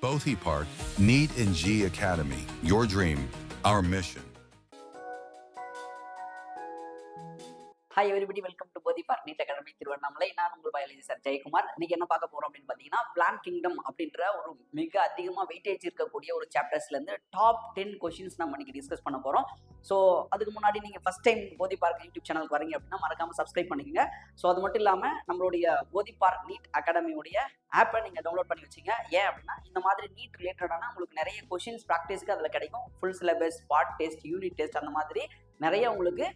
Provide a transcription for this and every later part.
Bothi Park, NEET and G Academy. Your dream, our mission. Hi everybody, welcome to போதி park NEET academy Tiruvannamalai. நான் உங்கள் biology sir Jayakumar. இன்னைக்கு என்ன பார்க்க போறோம் அப்படின்னு பார்த்தீங்கன்னா, பிளான்ட் கிங்டம் அப்படின்ற ஒரு மிக அதிகமாக வெயிட்டேஜ் இருக்கக்கூடிய ஒரு சாப்டர்ஸ்லேருந்து டாப் 10 கொஷின்ஸ் நம்ம இன்னைக்கு டிஸ்கஸ் பண்ண போகிறோம். ஸோ அதுக்கு முன்னாடி நீங்கள் ஃபஸ்ட் டைம் போதி பார்க் யூடியூப் சேனலுக்கு வரீங்க அப்படின்னா மறக்காமல் சப்ஸ்கிரைப் பண்ணிக்கங்க. ஸோ அது மட்டும் இல்லாமல் நம்மளுடைய போதி பார்க் நீட் அகாடமியுடைய ஆப்பை நீங்கள் டவுன்லோட் பண்ணி வச்சுங்க. ஏன் அப்படின்னா இந்த மாதிரி நீட் ரிலேட்டடான உங்களுக்கு நிறைய கொஷின்ஸ் ப்ராக்டிஸ்க்கு அதில் கிடைக்கும். Full syllabus, part test, unit test, அந்த மாதிரி நிறைய உங்களுக்கு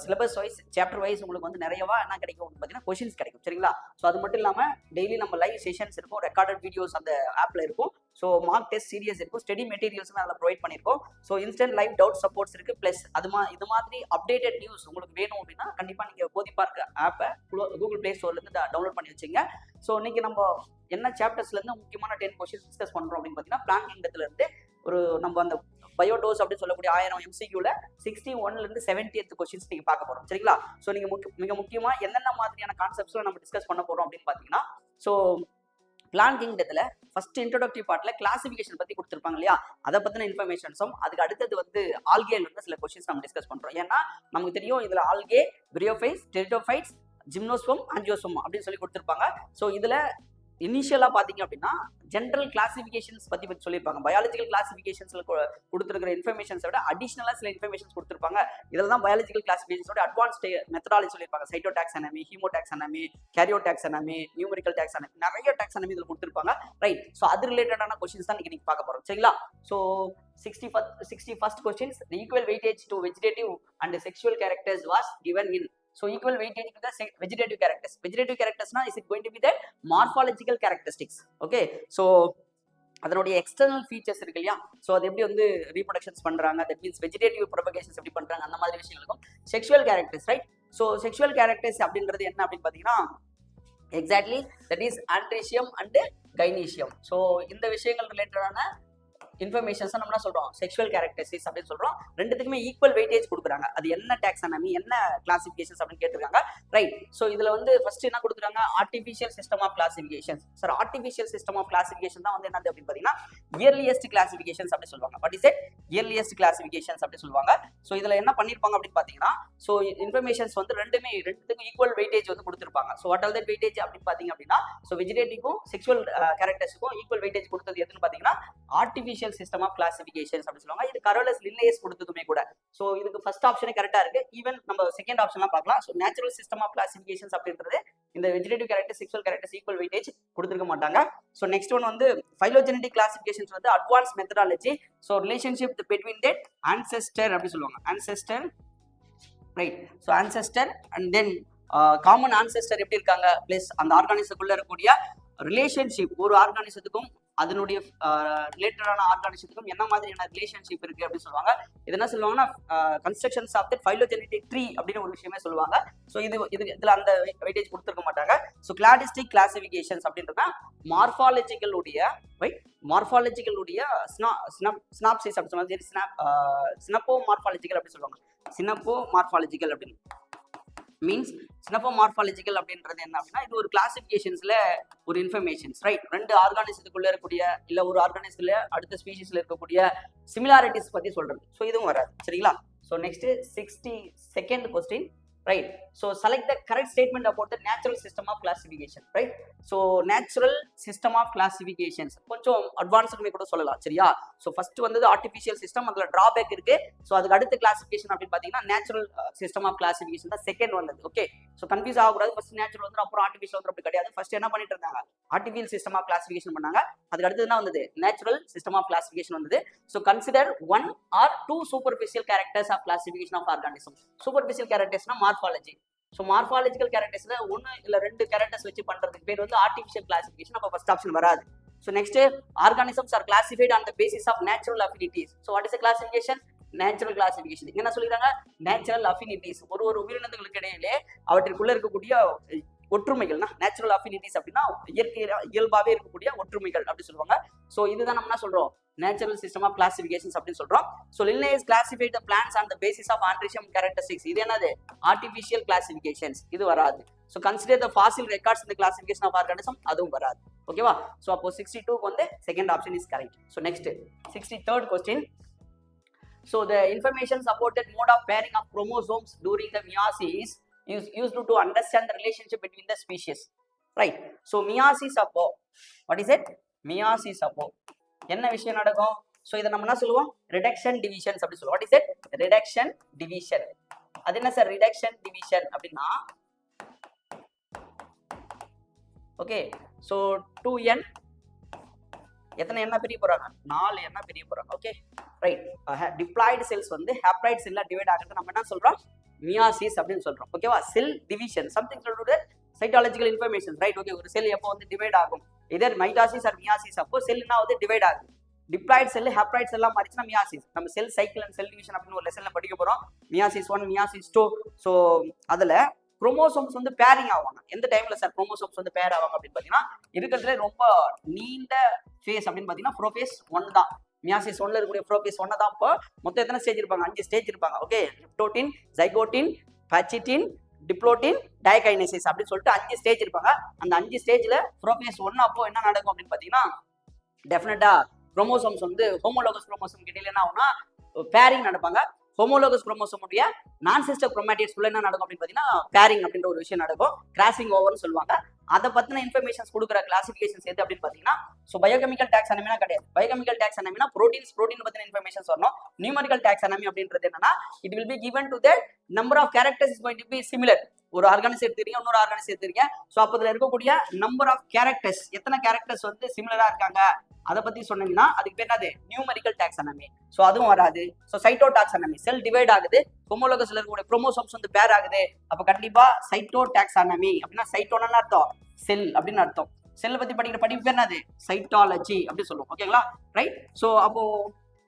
சிலபஸ் வைஸ், சாப்டர் வைஸ் உங்களுக்கு வந்து நிறையவா என்ன கிடைக்கும் பார்த்தீங்கன்னா கொஷின்ஸ் கிடைக்கும். சரிங்களா? ஸோ அது மட்டும் இல்லாமல் டெய்லி நம்ம லைவ் செஷன்ஸ் இருக்கும், ரெக்கார்டட் வீடியோஸ் அந்த ஆப்பில் இருக்கும். ஸோ மார்க் டெஸ்ட் சீரியஸ் இருக்கும், ஸ்டடி மெட்டீரியல்ஸும் அதில் ப்ரொவைட் பண்ணியிருக்கோம். So instant live doubt supports இருக்குது. ப்ளஸ் இது மாதிரி அப்டேட்டட் நியூஸ் உங்களுக்கு வேணும் அப்படின்னா கண்டிப்பாக நீங்கள் போதி பார்க் ஆப்பை கூகுள் ப்ளே ஸ்டோர்லேருந்து டவுன்லோட் பண்ணி வச்சுங்க. ஸோ இன்னைக்கு நம்ம என்ன சாப்டர்ஸ்லேருந்து முக்கியமான 10 கொஷின்ஸ் டிஸ்கஸ் பண்ணுறோம் அப்படின்னு பார்த்தீங்கன்னா, பிளான் கிங்டத்துலேருந்து ஒரு நம்ம அந்த பயோடோஸ் அப்படின்னு சொல்லக்கூடிய 1000 MCQல 61லேருந்து 70th கொஸ்டின்ஸ் நீங்க பார்க்க போறோம். சரிங்களா? ஸோ நீங்க மிக முக்கியமா என்னென்ன மாதிரியான கான்செப்ட்ஸ்ல நம்ம டிஸ்கஸ் பண்ண போறோம் அப்படின்னு பாத்தீங்கன்னா, ஸோ பிளான் கிங்டத்துல ஃபர்ஸ்ட் இன்ட்ரோடக்டரி பார்ட்ல கிளாசிபிகேஷன் பத்தி கொடுத்துருப்பாங்க இல்லையா, அதை பத்தின இன்ஃபர்மேஷன்ஸும், அதுக்கு அடுத்தது வந்து ஆல்கேல இருந்து சில கொஸ்டின்ஸ் நம்ம டிஸ்கஸ் பண்றோம். ஏன்னா நமக்கு தெரியும் இதுல algae, bryophytes, pteridophytes, gymnosperm, angiosperm அப்படின்னு சொல்லி கொடுத்துருப்பாங்க. ஸோ இதுல இனிஷியலாக பார்த்தீங்க அப்படின்னா ஜென்ரல் கிளாசிஃபிகேஷன்ஸ் பற்றி சொல்லியிருப்பாங்க. பயாலஜிக்கல் கிளாசிஃபிகேஷன்ஸில் கொடுத்துருக்கிற இன்ஃபர்மேஷன்ஸை விட அடிஷனலாக சில இன்ஃபர்மேஷன்ஸ் கொடுத்துருப்பாங்க. இதில் தான் பயாலஜிக்கல் கிளாசிஃபிகேஷனோட அட்வான்ஸ்ட் மெத்தடாலஜி சொல்லியிருப்பாங்க. சைட்டோடாக்ஸானமி, ஹீமோடாக்ஸானமி, கேரியோடாக்ஸானமி, நியூமெரிக்கல் டாக்ஸானமி, நிறைய டாக்ஸானமி இதில் கொடுத்துருப்பாங்க. ரைட்? ஸோ அது ரிலேட்டடான கொஸ்டின்ஸ் தான் நீங்கள் பார்க்க போகிறோம். சரிங்களா? So 61st questions, the equal weightage to vegetative and sexual characters was given in. So equal weightage to the vegetative characters. Vegetative characters na is it going to be the morphological characteristics. Okay, so அதனுடைய external features இருக்கு இல்லையா, so அது எப்படி வந்து reproductions பண்றாங்க, that means vegetative propagations எப்படி பண்றாங்க, அந்த மாதிரி விஷயங்களுக்கும் sexual characters. Right? So sexual characters அப்படின்றது என்ன அப்படின்னு பார்த்தீங்கன்னா, exactly that is androecium and gynoecium. So இந்த விஷயங்கள் ரிலேட்டடான இன்ஃபர்மேஷன்ஸ் நம்ம என்ன சொல்றோம், செக்ஷுவல் கேரக்டரிஸ்டிக்ஸ் அப்படின்னு சொல்றோம். ரெண்டுத்துக்குமே ஈக்குவல் வெயிட்டேஜ் கொடுக்குறாங்க. அது என்ன டாக்ஸானமி, என்ன கிளாசிஃபிகேஷன்ஸ் அப்படின்னு கேட்டிருக்காங்க. ரைட்? ஸோ இதுல வந்து ஃபர்ஸ்ட் என்ன கொடுக்குறாங்க, artificial system of classifications. Sir artificial system of classification தான் வந்து என்னது அப்படின்னு பார்த்தீங்கன்னா இயர்லியஸ்ட் கிளாசிஃபிகேஷன்ஸ் அப்படி சொல்லுவாங்க. What is it? Earliest classifications அப்படி சொல்லுவாங்க. ஸோ இதுல என்ன பண்ணிருப்பாங்க அப்படின்னு பார்த்தீங்கன்னா, ஸோ இன்ஃபர்மேஷன்ஸ் வந்து ரெண்டுத்துக்கும் ஈக்குவல் வெயிட்டேஜ் வந்து கொடுத்துருப்பாங்க. So what are that weightage அப்படின்னு பார்த்தீங்க அப்படின்னா, ஸோ வெஜிடேட்டிவ்க்கும் செக்ஷுவல் கேரக்டர்ஸுக்கும் ஈக்குவல் வெயிட்டேஜ் கொடுத்தது எதுன்னு பார்த்தீங்கன்னா ஆர்டிஃபிஷியல் சிஸ்டம் ஆஃப் கிளாசிஃபிகேஷன்ஸ் அப்படி சொல்லுவாங்க. இது கரோலஸ் லின்னேயஸ் கொடுத்ததுமே கூட. ஸோ இதுக்கு ஃபர்ஸ்ட் ஆப்ஷனே கரெக்டா இருக்கு. ஈவன் நம்ம செகண்ட் ஆப்ஷன்லாம் பார்க்கலாம். So natural system of classifications அப்படின்றது இந்த vegetative character, sexual characters equal weightage கொடுத்துருக்க மாட்டாங்க. ஸோ நெக்ஸ்ட் ஒன் வந்து ஃபைலோஜெனடிக் கிளாசிஃபிகேஷன்ஸ் வந்து advance methodology. So relationship between that ancestor அப்படி சொல்லுவாங்க. Ancestor, right? So ancestor and then common ancestor எப்படி இருக்காங்க, பிளஸ் அந்த ஆர்கானிசத்துக்குள்ள இருக்கக்கூடிய ரிலேஷன்ஷிப், ஒரு ஆர்கானிசத்துக்கும் அதனுடைய ரிலேட்டடான ஆர்கானிசத்துக்கும் என்ன மாதிரியான ரிலேஷன்ஷிப் இருக்கு அப்படின்னு சொல்லுவாங்க. இது என்ன சொல்லுவாங்கன்னா constructions of the phylogenetic tree அப்படின்னு ஒரு விஷயமே சொல்லுவாங்க. ஸோ இதுல அந்த வெயிட்டேஜ் கொடுத்துருக்க மாட்டாங்க. ஸோ கிளாடிஸ்டிக் கிளாசிஃபிகேஷன்ஸ் அப்படின்றத மார்ஃபாலஜிக்கலுடைய ஸ்னாப்சிஸ் அப்படி சொல்லுவாங்க. சினப்போ மார்ஃபாலஜிக்கல் அப்படி சொல்லுவாங்க. சினப்போ மார்ஃபாலஜிக்கல் அப்படின்னு மீன்ஸ் சினப்போமார்பாலஜிக்கல் அப்படின்றது என்ன அப்படின்னா, இது ஒரு கிளாசிஃபிகேஷன்ஸ்ல ஒரு இன்ஃபர்மேஷன்ஸ். ரைட்? ரெண்டு ஆர்கானிசத்துக்குள்ள இருக்கக்கூடிய இல்ல ஒரு ஆர்கானிசத்துல அடுத்த ஸ்பீஷிஸ்ல இருக்கக்கூடிய சிமிலாரிட்டிஸ் பத்தி சொல்றது. ஸோ இதுவும் வராது. சரிங்களா? So next 62nd question. Right? So select the correct statement about the natural system of classification. Right? So natural system of classifications கொஞ்சம் அட்வான்ஸுக்குமே கூட சொல்லலாம். சரியா? ஸோ ஃபர்ஸ்ட் வந்து ஆர்டிஃபிஷியல் சிஸ்டம், அதுல டிராபேக் இருக்கு. ஸோ அதுக்கு அடுத்த கிளாசிஃபிகேஷன் அப்படின்னு பார்த்தீங்கன்னா நேச்சுரல் சிஸ்டம் ஆஃப் கிளாசிஃபிகேஷன் தான் செகண்ட் வந்தது. ஓகே? ஸோ கன்ஃபியூஸ் ஆகக்கூடாது. ஃபர்ஸ்ட் நேச்சுரல் வந்து அப்புறம் ஆர்டிஃபிஷியல் வந்து அப்படி கிடையாது. ஃபர்ஸ்ட் என்ன பண்ணிட்டு இருந்தாங்க, ஆர்டிஃபிஷியல் சிஸ்டம் ஆஃப் கிளாசிஃபிகேஷன் பண்ணாங்க. அதுக்கு அடுத்து என்ன வந்தது, நேச்சுரல் சிஸ்டம் ஆஃப் கிளாசிஃபிகேஷன் வந்தது. So consider 1 or 2 superficial characters of classification of organism. Superficial கேரக்டர்ஸ்னா மார்ஃபாலஜி. ஸோ மார்ஃபாலஜிக்கல் கேரக்டர்ஸ்ல 1 இல்ல 2 கேரக்டர்ஸ் வச்சு பண்றதுக்கு பேர் வந்து ஆர்டிஃபிஷியல் கிளாசிஃபிகேஷன். அப்போ ஃபர்ஸ்ட் ஆப்ஷன் வராது. So next organisms are classified on the basis of natural affinities. So what is the classification? Natural classification. இங்க என்ன சொல்லிடுறாங்க, நேச்சுரல் அஃபினிட்டிஸ். ஒரு உயிரினங்களுக்கு இடையிலே அவற்றிற்குள்ள இருக்கக்கூடிய ஒற்றுமைகள்னா நேச்சுரல் அஃபினிட்டிஸ் அப்படின்னா இயல்பாவே இருக்கக்கூடிய ஒற்றுமைகள் அப்படி சொல்லுவாங்க. ஸோ இதுதான் நம்ம என்ன சொல்றோம், நேச்சுரல் சிஸ்டம் ஆஃப் கிளாசிஃபிகேஷன்ஸ் அப்படின்னு சொல்றோம். So Linnaeus classified the plants on the basis of androecium characteristics. இது என்னது, ஆர்டிஃபிஷியல் கிளாசிஃபிகேஷன்ஸ். இது வராது. So consider the fossil records இந்த கிளாசிஃபிகேஷன் ஆஃப் ஆர்கானிசம், அதுவும் வராது. ஓகேவா? ஸோ அப்போ 62க்கு வந்து second option is correct. So next 63rd question. So the information supported mode of pairing of chromosomes during the meiosis is used to understand the relationship between the species. Right? So meiosis அப்போ what is it? Meiosis அப்போ என்ன விஷயம் நடக்கும்? So இதை நம்ம என்ன சொல்லுவோம்? Reduction divisions அப்படி சொல்லுவோம். What is it? Reduction division. அது என்ன சார் ரிடக்ஷன் டிவிஷன் அப்படின்னா? ஓகே, ஸோ 2n எத்தனை என்ன பிரிய போறாங்க? 4 என்ன பிரிய போறாங்க. Okay right. டிப்ளாய்டு செல்ஸ் வந்து ஹேப்ளாய்டு செல்லா டிவைட் ஆகிறது நம்ம என்ன சொல்றோம்? மியாசிஸ் அப்படின்னு சொல்றோம். ஓகேவா? Cell division something to to cytological information. Right. Okay, ஒரு செல் எப்போ வந்து டிவைட் ஆகும்? இதர் மைட்டாசிஸ் ஆர் மியாசிஸ் அப்போ செல் என்ன வந்து டிவைட் ஆகும். டிப்ளாய்டு செல் ஹேப்ளாய்டு செல்லாம் மாறிச்சுன்னா மியாசிஸ். நம்ம cell cycle and cell division அப்படின்னு ஒரு லெசன்ல படிக்க போறோம். Meiosis 1, meiosis 2. ஸோ அதுல குரோமோசோம்ஸ் வந்து பேரிங் ஆவாங்க. எந்த டைம்ல சார் குரோமோசோம்ஸ் வந்து பேர் ஆவாங்க அப்படின்னு பாத்தீங்கன்னா, இருக்கிறதுல ரொம்ப நீண்ட ஃபேஸ் அப்படின்னு பாத்தீங்கன்னா ப்ரோஃபேஸ் 1 தான். மியாசிஸ் 1ல இருக்கக்கூடிய ப்ரோஃபேஸ் 1 தான். இப்போ மொத்தம் எத்தனை ஸ்டேஜ் இருப்பாங்க? 5 ஸ்டேஜ் இருப்பாங்க. ஓகே, லிப்டோட்டின், ஜைகோட்டின், பாச்சிட்டின், டிப்ளோட்டின், டயகைனசிஸ் அப்படின்னு சொல்லிட்டு 5 ஸ்டேஜ் இருப்பாங்க. அந்த 5 ஸ்டேஜ்ல ப்ரோஃபேஸ் 1 அப்போ என்ன நடக்கும் அப்படின்னு பாத்தீங்கன்னா, டெஃபினட்டா குரோமோசோம்ஸ் வந்து ஹோமோலோகஸ் குரோமோசோம் கிட்ட என்ன ஆகும்னா பேரிங் நடப்பாங்க. ஹோமோலோகஸ் குரோமோசோம் உடைய நான் சிஸ்டர் குரோமாட்டிட்ஸ் குள்ள என்ன நடக்கும் அப்படின்னு பாத்தீங்கன்னா பேரிங் அப்படின்ற ஒரு விஷயம் நடக்கும். கிராசிங் ஓவர்னு சொல்லுவாங்க. அதை பத்தின இன்ஃபர்மேஷன்ஸ் கொடுக்குற கிளாசிஃபிகேஷன்ஸ் எது அப்படின்னு பாத்தீங்கன்னா, ஸோ பயோகெமிக்கல் டாக்ஸானமினா கிடையாது. பயோகெமிக்கல் டாக்ஸானமினா புரோட்டீன் பத்தின இன்ஃபர்மேஷன் சொல்லணும். நியூமரிக்கல் டாக்ஸானமி அப்படின்றது என்னன்னா, it will be given to the number of characters is going to be similar. ஒரு ஆர்கானிஸ் எடுத்துறீங்க, இன்னொரு ஆர்கானிஸ் எடுத்துறீங்க. ஸோ அப்போ அதுல இருக்கக்கூடிய நம்பர் ஆஃப் கேரக்டர்ஸ், எத்தனை கேரக்டர்ஸ் வந்து சிமிலரா இருக்காங்க அதை பத்தி சொன்னீங்கன்னா அதுக்கு பேர் என்னது? Numerical taxonomy. ஸோ அதுவும் வராது. ஸோ சைட்டோ டாக்ஸானமி, செல் டிவைட் ஆகுது, ஹோமோலோகஸ்ல இருக்கக்கூடிய குரோமோசோம்ஸ் வந்து பேர் ஆகுது. அப்போ கண்டிப்பா சைட்டோ டாக்ஸானமி அப்படின்னா சைட்டோன்னு அர்த்தம் செல் அப்படின்னு அர்த்தம். செல்லை பத்தி படிக்கிற படிப்பு பேர் என்னது? சைட்டாலஜி அப்படி சொல்லுவோம். ஓகேங்களா? ரைட். ஸோ அப்போ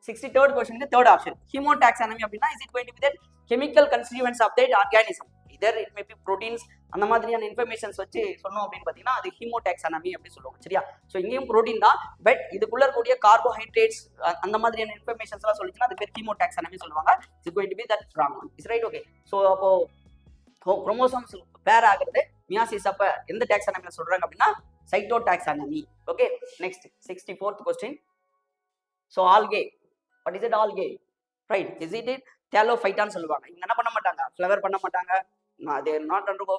63rd கொஸ்டினுக்கு தேர்ட் ஆப்ஷன் ஹீமோ டாக்ஸானமி அப்படின்னா, is it going to be that chemical constituents of that organism. Either it may be proteins அந்த மாதிரியான இன்ஃபர்மேஷன்ஸ் வச்சு சொன்னோம் அப்படின்னு பார்த்தீங்கன்னா அது ஹீமோடாக்ஸானமி அப்படின்னு சொல்லுவாங்க. சரியா? ஸோ இங்கேயும் புரோட்டீன் தான், பட் இதுக்குள்ள இருக்கக்கூடிய கார்போஹைட்ரேட்ஸ் அந்த மாதிரியான இன்ஃபர்மேஷன்ஸ் எல்லாம் சொல்லிச்சுன்னா அது பேர் ஹீமோடாக்ஸானமி சொல்லுவாங்க. It's going to be that wrong one. Is right. Okay, so அப்போ குரோமோசோம்ஸ் பேர் ஆகிறது மியாசிஸ் அப்ப எந்த டாக்ஸானமில சொல்றாங்க அப்படின்னா cytotaxonomy. Okay, next 64th question. So algae, what is it? Algae. Right. Is it தேலோஃபைட்டான்னு சொல்லுவாங்க. இவங்க என்ன பண்ண மாட்டாங்க? ஃப்ளவர் பண்ண மாட்டாங்க. they are not undergo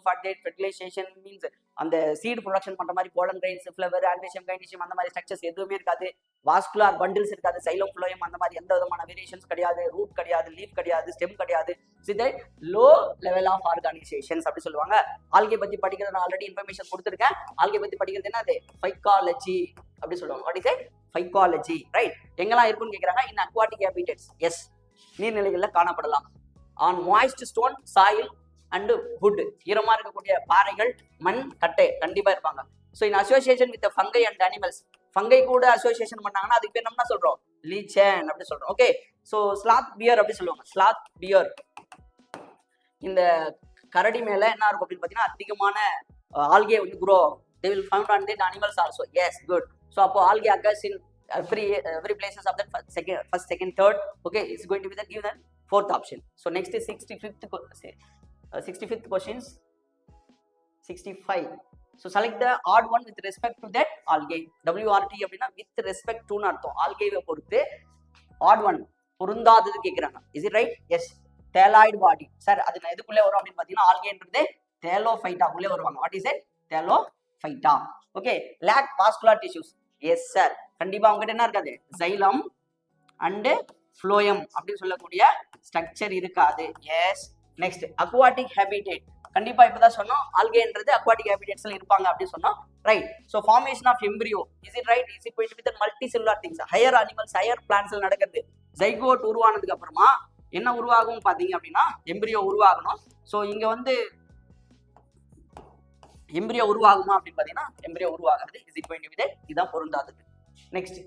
fertilization means அந்த சீட் ப்ரொடக்ஷன் பண்ற மாதிரி pollen grains, ஃப்ளவர், ஆன்டிஷியம், கைனிஷியம் அந்த மாதிரி ஸ்ட்ரக்சர்ஸ் எதுவுமே இருக்காது. வாஸ்குலர் பண்டில்ஸ் இருக்காது. சைலம், ஃப்ளோயம் அந்த மாதிரி எந்த விதமான வேரியேஷன்ஸ் கிடையாது. ரூட் கிடையாது, லீஃப் கிடையாது, ஸ்டெம் கிடையாது. இது லோ லெவல் ஆஃப் ஆர்கானைசேஷன்ஸ் அப்படி சொல்லுவாங்க. ஆல்கே பத்தி படிக்கிறது நான் ஆல்ரெடி இன்ஃபர்மேஷன் கொடுத்துருக்கேன். ஆல்கே பத்தி படிக்கிறது என்னது? ஃபைக்காலஜி அப்படி சொல்லுவாங்க. What is it? Phycology. Right. எங்கெல்லாம் இருக்குன்னு கேட்குறாங்க. In aquatic habitats. எஸ், நீர்நிலைகள்ல காணப்படலாம். On moist stone, soil and wood, ஈரமா இருக்கக்கூடிய பாறைகள், மண், கட்டை கண்டிப்பா இருப்பாங்க. So in association with fungi and animals, fungi கூட அசோசியேஷன் பண்ணாங்கன்னா அதுக்கு பேர் என்ன சொல்றோம்? லீச்சன் அப்படி சொல்றோம். ஓகே, ஸோ ஸ்லாத் பியர் அப்படி சொல்லுவாங்க. ஸ்லாத் பியர், இந்த கரடி மேல என்ன இருக்கும் அப்படின்னு பாத்தீங்கன்னா அதிகமான ஆல்கே வந்து குரோ ஆகும். they will found on that animals also. Yes, good. So அப்போ algae occurs in every places of that first, second, third. Okay, it's going to be the given fourth option. So next is 65th questions. 65. So select the odd one with respect to that algae. WRT அப்படின்னா with respect to னு அர்த்தம். ஆல்கேவை பொறுத்து odd one பொருந்தாதது கேக்குறாங்க. Is it right? Yes. Thalloid body. Sir அது எதுக்குள்ளே வரும் அப்படின்னு பாத்தீங்கன்னா ஆல்கேன்றது தேலோஃபைட்டா உள்ளே வருவாங்க. What is it? தேலோஃபைட்டா. Okay. Lack vascular tissues. Yes sir. கண்டிப்பா அவங்ககிட்ட என்ன இருக்காது? xylem and phloem அப்படின்னு சொல்லக்கூடிய ஸ்ட்ரக்சர் இருக்காது. Yes. Next aquatic habitat. கண்டிப்பா இப்பதான் சொன்னோம் ஆல்கேன்றது அக்வாட்டிக் ஹேபிடேட்ஸ்ல இருப்பாங்க அப்படி சொன்னோம். Right. So formation of embryo. Is it right? Is it going to be the multi cellular things. Higher animals, higher பிளான்ட்ஸ்ல நடக்குது. ஜைகோட் உருவானதுக்கு அப்புறமா என்ன உருவாகும் பாத்தீங்க அப்படின்னா எம்பிரியோ உருவாகணும். சோ இங்க வந்து எம்பிரியோ உருவாகுமா அப்படின்னு பாத்தீங்கன்னா எம்பிரியோ உருவாகாது. Is it going to be the இதான் பொருந்தாதது. Next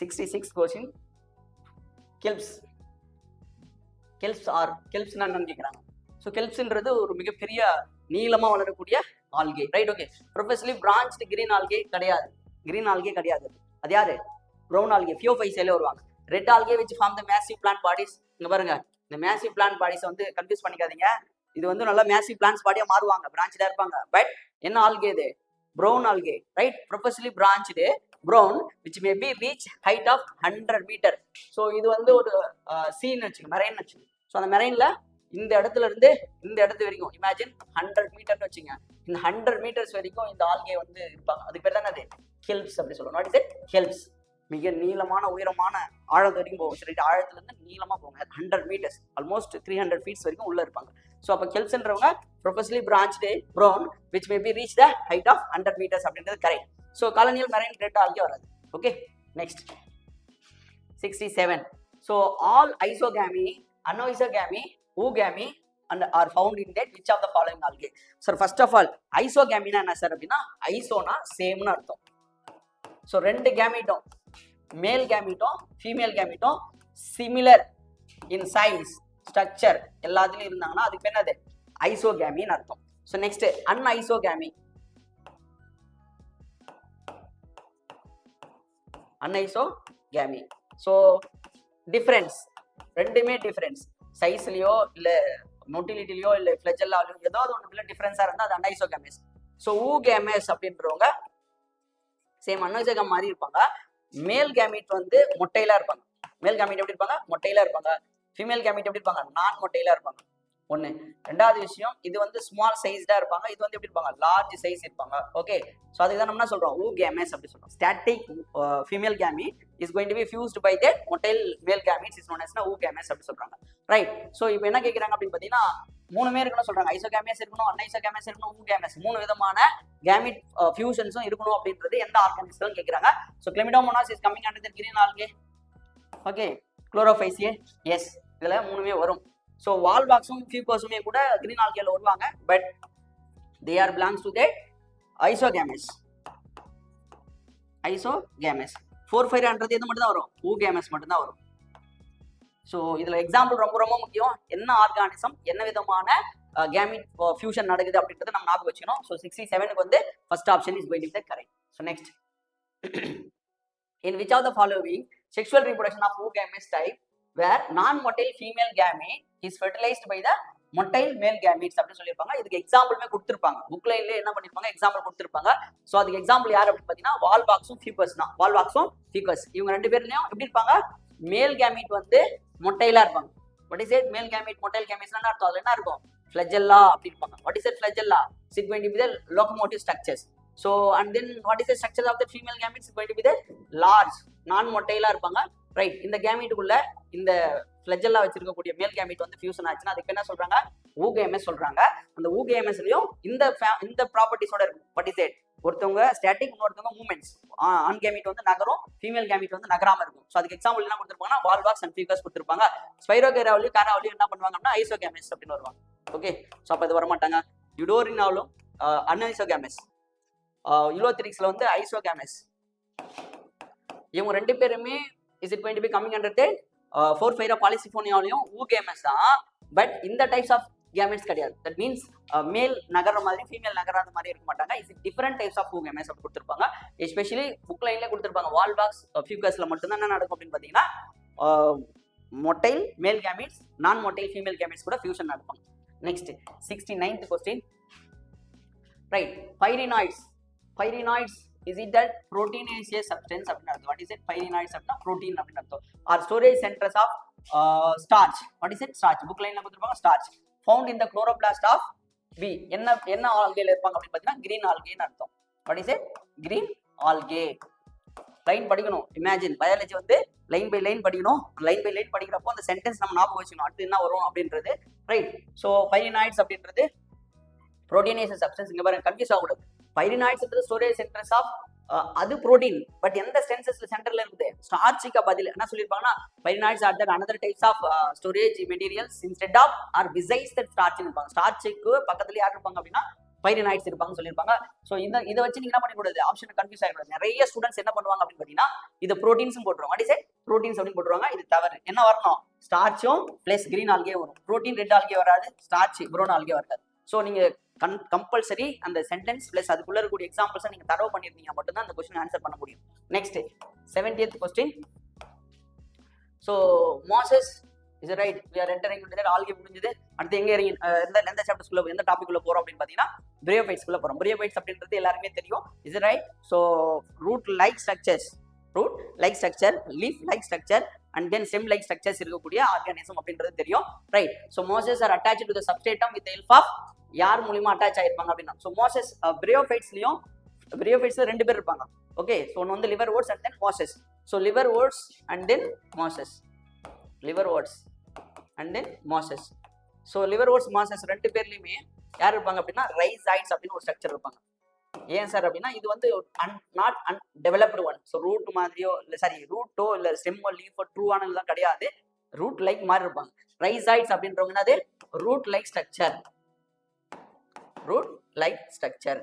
66 question. கெல்ப்ஸ். கெல்ப்ஸ்னா என்னன்னு கேக்குறாங்க. ஸோ கெல்ப்ஸ்ன்றது ஒரு மிகப்பெரிய நீளமா வளரக்கூடிய algae. Right. Okay, professionally branched green algae கிடையாது. கிரீன் ஆல்கே கிடையாது. அது யாரு? ப்ரௌன் ஆல்கே, ஃபியோஃபைசேல வருவாங்க. Red algae which form the massive plant bodies. இங்க பாருங்க, இந்த மேசிவ் பிளான்ட் பாடிஸ் வந்து கன்ஃபியூஸ் பண்ணிக்காதீங்க. இது வந்து நல்லா மேசிவ் பிளான்ஸ் பாடியா மாறுவாங்க, பிரான்ச்டா இருப்பாங்க. பட் என்ன ஆல்கே இது? Brown algae, right? Professionally branched brown which may be reach height of 100 meter. So இது வந்து ஒரு சீன் வச்சுக்கோங்க, மெரைன் வச்சுக்கோங்க. ஸோ அந்த மெரைன்ல இந்த இடத்துல இருந்து இந்த இடத்து வரைக்கும் இமேஜின் 100 மீட்டர்னு வச்சுங்க. இந்த 100 மீட்டர்ஸ் வரைக்கும் இந்த ஆல்கே வந்து இருப்பாங்க. அதுக்கு பேர் தானே அது ஹெல்ப்ஸ் அப்படி சொல்லுவோம். What is it? ஹெல்ப்ஸ். மிக நீளமான உயரமான ஆழத்து வரைக்கும் போகும். சரி, ஆழத்துல இருந்து நீளமா போங்க. 100 மீட்டர்ஸ், ஆல்மோஸ்ட் 300 ஃபீட்ஸ் வரைக்கும் உள்ள இருப்பாங்க. ஸோ அப்போ ஹெல்ப்ஸ்ன்றவங்க professionally branched brown which may be reach the height of 100 meters அப்படின்றது correct. So colonial marine red algae வராது. Okay, next 67. So all isogamy, anisogamy, oogamy and are found in that which of the following algae? Sir first of all ஐசோகேமினா என்ன sir அப்படின்னா, ஐசோனா சேம்னு அர்த்தம். So ரெண்டு கேமிட்டும், male கேமிட்டும் female கேமிட்டும் similar in size structure எல்லாத்துலயும் இருந்தாங்கன்னா அதுக்கு என்னது? ஐசோகேமின்னு அர்த்தம். So next anisogamy. Anisogamy so difference, ரெண்டுமே டிஃபரன்ஸ் சைஸ்லயோ இல்ல மொட்டிலிட்டிலயோ இல்ல ஃபிளஜெல்லாலயோ ஏதாவது ஒன்றுல டிஃபரன்ஸா இருந்தா அது அன்ஐசோகேமஸ். ஸோ ஊகேமஸ் அப்படின்றவங்க சேம் அன்ஐசோகேம் மாதிரி இருப்பாங்க. மேல் கேமிட் வந்து மொட்டையில இருப்பாங்க. மேல் கேமிட் எப்படி இருப்பாங்க? மொட்டையில இருப்பாங்க. ஃபீமேல் கேமிட் எப்படி இருப்பாங்க? நான் மொட்டையில இருப்பாங்க. ஒன்று. ரெண்டாவது விஷயம், இது வந்து ஸ்மால் சைஸ்டா இருப்பாங்க, இது வந்து எப்படி இருப்பாங்க? லார்ஜ் சைஸ் இருப்பாங்க. ஓகே, ஸோ அதுக்கு தான் நம்ம என்ன சொல்றோம்? ஊகேமஸ் அப்படி சொல்றோம். Static female gamete is going to be fused by that motile male gametes is known as oogamous அப்படி சொல்றாங்க. ரைட். ஸோ இப்போ என்ன கேட்குறாங்க அப்படின்னு பார்த்தீங்கன்னா, மூணுமே இருக்கணும் சொல்றாங்க. ஐசோகேமஸ் இருக்கணும், அன்ஐசோகேமஸ் இருக்கணும், ஊகேமஸ், மூணு விதமான கேமிட் ஃபியூஷன்ஸும் இருக்கணும் அப்படின்றது எந்த ஆர்கானிசம் கேட்குறாங்க. So chlamydomonas is coming under the green algae. Okay, chlorophyceae, yes, இதுல மூணுமே வரும். ஸோ வால்பாக்ஸும் ஃபியூகோஸுமே கூட கிரீன் ஆல்கேல வருவாங்க. But they are belongs to that isogamous. Isogamous 4,500 எது மட்டும் தான் வரும்? ஊகேமஸ் மட்டும் தான் வரும். ஸோ இதுல எக்ஸாம்பிள் ரொம்ப ரொம்ப முக்கியம். என்ன ஆர்கானிசம், என்ன விதமான கேமிட் ஃபியூஷன் நடக்குது அப்படின்றத நம்ம ஞாபகம் வச்சுக்கணும். ஸோ 67க்கு வந்து first option is going to be correct. So next, in which of the following sexual reproduction of oogamous type where non-motile female gamete is fertilized by the motile male gametes அப்படி சொல்லியிருப்பாங்க. இதுக்கு எக்ஸாம்பிளுமே கொடுத்துருப்பாங்க. Book லைன்ல என்ன பண்ணிருப்பாங்க? Example கொடுத்துருப்பாங்க. So அதுக்கு example யார் அப்படின்னு பார்த்தீங்கன்னா வால்பாக்ஸும் ஃபியூகஸ் தான். வால்பாக்ஸும் ஃபியூகஸ் இவங்க ரெண்டு பேர்லயும் எப்படி இருப்பாங்க? மேல் கேமிட் வந்து மொட்டைலா இருப்பாங்க. What is it? Male gamete motile கேமிட்ஸ்னா அர்த்தம் அதுல என்ன இருக்கும்? ஃபிளஜெல்லா அப்படி இருப்பாங்க. What is it? Flagella is going to be the locomotive structures. So and then what is the structure of the female gametes is going to be the large non-motile இருப்பாங்க. Right. இந்த கேமிட்டுக்குள்ள இந்த flagella வச்சிருக்கக்கூடிய மேல் gamete வந்து fusion ஆச்சுன்னா அதுக்கு என்ன சொல்றாங்க? ஊகேமஸ் சொல்றாங்க. அந்த ஊகேமஸ்லயும் இந்த ப்ராப்பர்ட்டிஸோட இருக்கும். What is it? ஒருத்தவங்க ஸ்டாட்டிக், இன்னொருத்தவங்க மூவ்மெண்ட்ஸ். ஆன் கேமிட் வந்து நகரும், ஃபீமேல் கேமிட் வந்து நகராம இருக்கும். ஸோ அதுக்கு எக்ஸாம்பிள் என்ன கொடுத்துருப்பாங்கன்னா வால்பாக்ஸ் அண்ட் ஃபியூகஸ் கொடுத்துருப்பாங்க. ஸ்பைரோகேராவிலையும் காராவிலையும் என்ன பண்ணுவாங்கன்னா ஐசோகேமஸ் அப்படின்னு வருவாங்க. ஓகே, ஸோ அப்போ இது வரமாட்டாங்க. யுடோரினாவிலும் அன்ஐசோகேமஸ், யுலோத்ரிக்ஸ்ல வந்து ஐசோகேமஸ். இவங்க ரெண்டு பேருமே is it going to be coming under தி 4,5 பாலிசிஃபோனியாவிலையும் ஊகேமஸ் தான். பட் இந்த டைப்ஸ் ஆஃப் கேமெட்ஸ் கிடையாது. தட் மீன்ஸ் மேல் நகர மாதிரி ஃபீமேல் நகராத மாதிரி இருக்க மாட்டாங்க. இஸ் டிஃபரெண்ட் டைப்ஸ் ஆஃப் ஊகேமஸ் அப்படி கொடுத்துருப்பாங்க. எஸ்பெஷலி புக் லைன்லேயே கொடுத்துருப்பாங்க. வால்பாக்ஸ் ஃபியூகஸ்ல மட்டும்தான் என்ன நடக்கும் அப்படின்னு பார்த்தீங்கன்னா மொட்டைல் மேல் கேமெட்ஸ், நான் மொட்டைல் ஃபீமேல் கேமெட்ஸ் கூட ஃபியூஷன் நடக்கும். Next 69th question. Right. Pyrenoids. Pyrenoids is it that proteinaceous substance அப்படினு அர்த்தம். what is it? pyrenoids அப்படினா protein அப்படினு அர்த்தம். are storage centers of starch. what is it? starch. book line ல கொடுத்திருப்பாங்க starch found in the chloroplast of bee. என்ன algae இருப்பாங்க அப்படி பார்த்தீங்கன்னா green algae ன்னு அர்த்தம். what is it? green algae. Line படிக்கணும். இமேஜின் பயாலஜி வந்து லைன் பை லைன் படிக்கணும். லைன் பை லைன் படிக்கிறப்போ அந்த சென்டென்ஸ் நம்ம ஞாபகம் வச்சுக்கணும். அடுத்து என்ன வரும் அப்படின்றது. ரைட். ஸோ பைரினாய்ட்ஸ் அப்படின்றது புரோட்டீனேசியஸ் சப்ஸ்டன்ஸ். இங்க பாருங்க, கன்ஃபியூஸ் ஆகக்கூடாது. பைரினாய்ட்ஸ் ஸ்டோரேஜ் சென்டர்ஸ் ஆஃப் அது புரோட்டீன். பட் எந்த சென்டர்ல இருக்குது? ஸ்டார்ச்சுக்கு பதில் என்ன சொல்லியிருப்பாங்கன்னா pyrenoids are that another types of storage materials instead of or besides that starch இருப்பாங்க. ஸ்டார்ச்சுக்கு பக்கத்துல யார் இருப்பாங்க அப்படின்னா பைரினாய்ட்ஸ் இருப்பாங்கன்னு சொல்லியிருப்பாங்க. ஸோ இதை வச்சு நீங்க என்ன பண்ணக்கூடாது? ஆப்ஷன் கன்ஃபியூஸ் ஆகிக்கூடாது. நிறைய ஸ்டூடெண்ட்ஸ் என்ன பண்ணுவாங்க அப்படின்னு பார்த்தீங்கன்னா இது ப்ரோட்டீன்ஸும் போட்டுருவாங்க. What is it? ப்ரோட்டீன்ஸ் அப்படின்னு போட்டுருவாங்க. இது தவறு. என்ன வரணும்? ஸ்டார்ச்சும் பிளஸ் கிரீன் ஆல்கே வரும். ப்ரோட்டீன் ரெட் ஆல்கே வராது, ஸ்டார்ச் ப்ரௌன் ஆல்கே வராது. ஸோ நீங்க கம்பல்சரி அந்த சென்டென்ஸ் பிளஸ் அதுக்குள்ள இருக்கக்கூடிய எக்ஸாம்பிள்ஸை நீங்க தரவு பண்ணிருந்தீங்க மட்டும்தான் அந்த கொஸ்டின் ஆன்சர் பண்ண முடியும். Next 70th question. So Moses is right. we are entering into that ஆல்கி முடிஞ்சது. அடுத்து எங்க இறங்கி எந்த சாப்டர்ஸ்குள்ள எந்த டாபிக்குள்ள போறோம் அப்படின்னு பாத்தீங்கன்னா பிரியோஃபைட்ஸ்குள்ள போறோம். பிரியோஃபைட்ஸ் அப்படின்றது எல்லாருமே தெரியும். Is right. So root like structures, root like structure, leaf like structure and then stem like structures இருக்கக்கூடிய ஆர்கானிசம் அப்படின்றது தெரியும். ரைட். So mosses are attached to the substratum with help of யார் மூலியமா அட்டாச் ஆயிருப்பாங்க அப்படின்னா ஸோ மோசஸ் பிரியோஃபைட்ஸ்லயும் பிரியோஃபைட்ஸ்ல 2 பேர் இருப்பாங்க. Okay. So ஒன்று வந்து liverworts and then mosses. So liverworts and then mosses, liverworts and then mosses. So liverworts mosses 2 பேர்லயுமே யார் இருப்பாங்க அப்படின்னா ரைசாய்ட்ஸ் அப்படின்னு ஒரு ஸ்ட்ரக்சர் இருப்பாங்க. ஏன் சார் அப்படின்னா இது வந்து not undeveloped one. So root மாதிரியோ இல்லை சாரி ரூட்டோ இல்லை ஸ்டெம்மோ லீஃபோ ட்ரூவானதுலாம் கிடையாது. ரூட் லைக் மாதிரி இருப்பாங்க. ரைசாய்ட்ஸ் அப்படின்றவங்க என்னது root like structure, root like structure.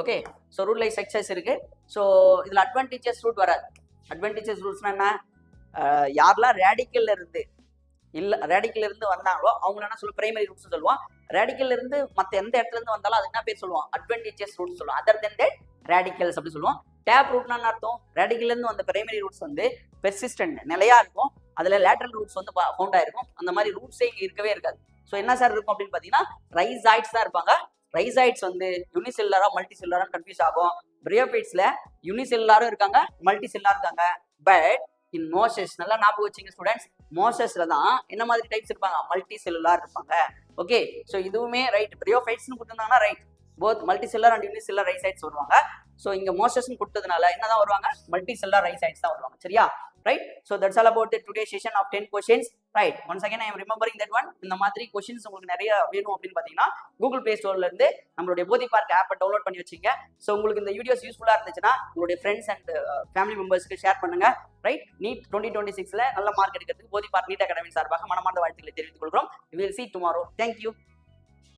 Okay. So root like structures இருக்கு. ஸோ இதில் அட்வான்டேஜஸ் ரூட் வராது. அட்வான்டேஜஸ் ரூட்ஸ்னா என்ன, யாரெல்லாம் ரேடிக்கல்ல இருந்து வந்தாங்களோ அவங்க என்ன சொல்லுவோம் பிரைமரி ரூட்ஸ் சொல்லுவோம். ரேடிக்கல்ல இருந்து மற்ற எந்த இடத்துல இருந்து வந்தாலும் அது என்ன பேர் சொல்லுவோம் அட்வான்டேஜஸ் ரூட்ஸ் சொல்லுவோம். அதர் தென் தட் ரேடிக்கல்ஸ் அப்படி சொல்லுவோம். டேப் ரூட்னா என்ன அர்த்தம், ரேடிக்கல்ல இருந்து வந்த பிரைமரி ரூட்ஸ் வந்து பெர்சிஸ்டன்ட் நிலையா இருக்கும். அதுல லேட்டரல் ரூட்ஸ் வந்து ஃபவுண்ட் ஆயிருக்கும். அந்த மாதிரி ரூட்ஸே இங்க இருக்கவே இருக்காது. ஸோ என்ன சார் இருக்கும் அப்படின்னு பாத்தீங்கன்னா ரைசாய்ட்ஸ் தான் இருப்பாங்க. ரைசாய்ட்ஸ் வந்து யூனிசெல்லாரா மல்டி செல்லாரா கன்ஃபியூஸ் ஆகும். பிரியோஃபைட்ஸ்ல யூனிசெல்லாரும் இருக்காங்க, மல்டி செல்லாரும் இருக்காங்க. பட் இன் மோசஸ் நல்லா ஞாபகம் வச்சுங்க ஸ்டூடெண்ட்ஸ், மோசஸ்ல தான் என்ன மாதிரி டைப்ஸ் இருப்பாங்க மல்டி செல்லுலார் இருப்பாங்க. ஓகே. ஸோ இதுவுமே ரைட். பிரியோஃபைட்ஸ்னு கொடுத்துருந்தாங்கன்னா right both multi cellular and unicellular rhizoids வருவாங்க. ஸோ இங்க மோசஸ்னு கொடுத்ததுனால என்னதான் வருவாங்க மல்டி செல்லார் ரைசைட்ஸ் தான் வருவாங்க. சரியா? Right. So that's all about today session of 10 questions. Right. Once again I am remembering that one. இந்த மாதிரி கொஸ்டின்ஸ் உங்களுக்கு நிறைய வேணும் அப்படின்னு பார்த்தீங்கன்னா கூகுள் பிளே ஸ்டோர்ல இருந்து நம்மளுடைய போதி பார்க் ஆப்பை டவுன்லோட் பண்ணி வச்சுங்க. ஸோ உங்களுக்கு இந்த வீடியோஸ் யூஸ்ஃபுல்லாக இருந்துச்சுன்னா உங்களுடைய ஃப்ரெண்ட்ஸ் அண்ட் ஃபேமிலி மெம்பர்ஸ்க்கு ஷேர் பண்ணுங்க. ரைட். நீட் 2026ல நல்ல மார்க் எடுக்கிறதுக்கு போதி பார்க் நீட் அகாடமி சார்பாக மனமார்ந்த வாழ்த்துக்களை தெரிவித்துக் கொள்கிறோம். We will see tomorrow. Thank you.